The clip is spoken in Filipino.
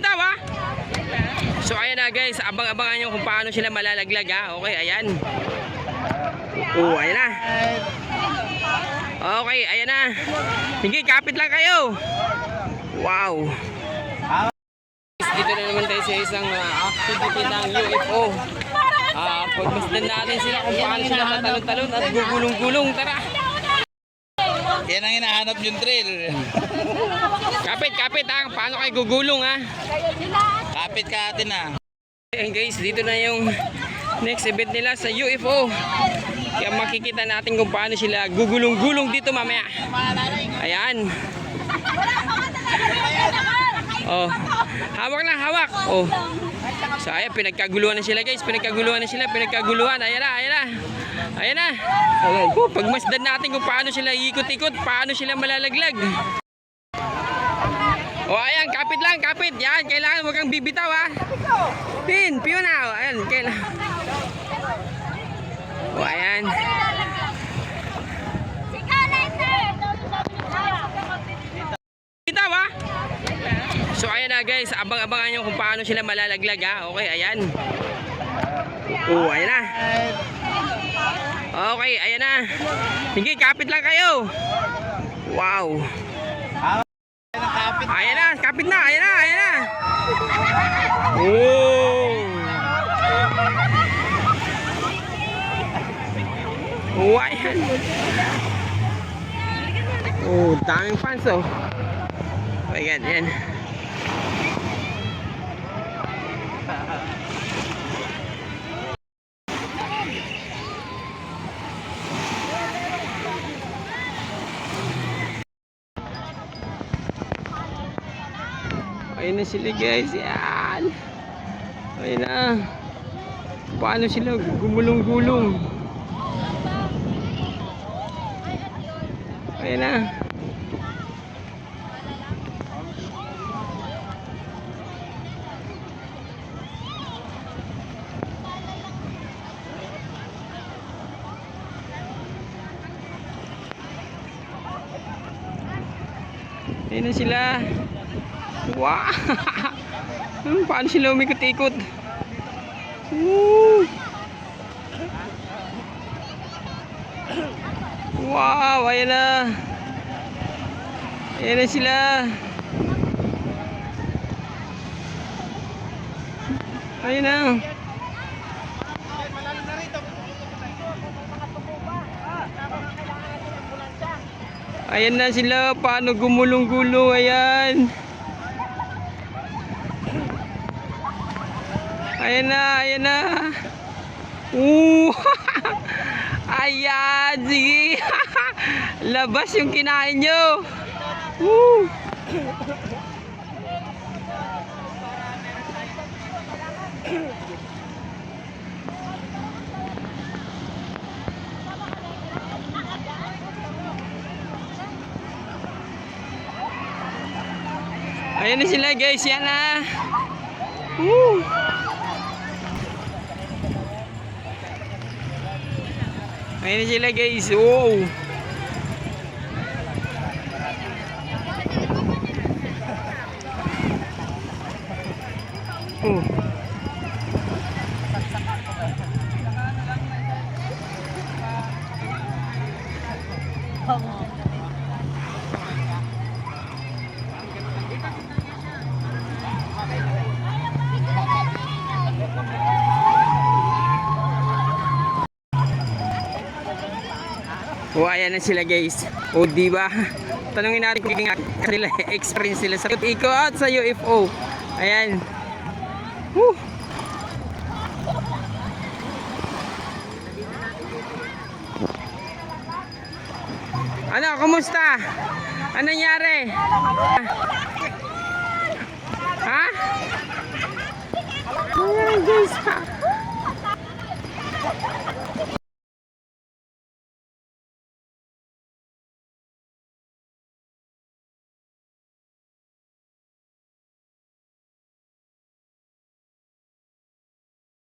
Bitaw ha. So ayan na guys, abang-abangan nyo kung paano sila malalaglag ha. Okay, ayan. Oh, ayan na. Okay, ayan na. Sige, kapit lang kayo. Wow. Dito na naman tayo sa isang activity ng UFO. Pagmasdan natin sila kung paano sila matalon-talon at gugulong-gulong. Tara. Yan ang hinahanap yung trail. Kapit ha. Paano kayo gugulong ha? Kapit ka atin na. Ayan guys, dito na yung next event nila sa UFO. Kaya makikita natin kung paano sila gugulong-gulong dito mamaya. Ayan. Oh, hawak na, hawak. Oh. So ayan, pinagkaguluhan na sila guys. Pinagkaguluhan. Ayan na. Ayan na. Oh, pagmasdan natin kung paano sila ikot-ikot, paano sila malalaglag. Oh, ayan, kapit lang. Yan, kailangan wag kang bibitaw ha. Piyo na. Ayan, kailangan. Oh, ayan. Bitaw ha. So ayan na guys, abang-abangan nyo kung paano sila malalaglag ha. Okay, ayan. Oh, ayan na. Okay, ayan na. Sige, kapit lang kayo. Wow. Ayan na, kapit na. Ayan na. Oh. Oh, ayan. Oh, daming fans oh. Ayan, yan. Ayan na sila guys, yan. Ayan na. Paano sila gumulong-gulong? Ayan na. Ayan na sila. Wow. Paano sila umikot-ikot? Wow, ayan na. Ayan na sila. Ayan na. Ayan na sila. Paano gumulong-gulong? Ayan. Ayan na. Ayan, sige. Labas yung kinain nyo. Ayan na sila guys, yan na. Ayan na sila guys. Wow. Oh, ayan na sila guys. Oh, di ba? Tanungin natin kung kanila experience sila sa ikot sa UFO. Ayan. Ano, kumusta? Ano nangyari? Ha? Ayan guys, ha?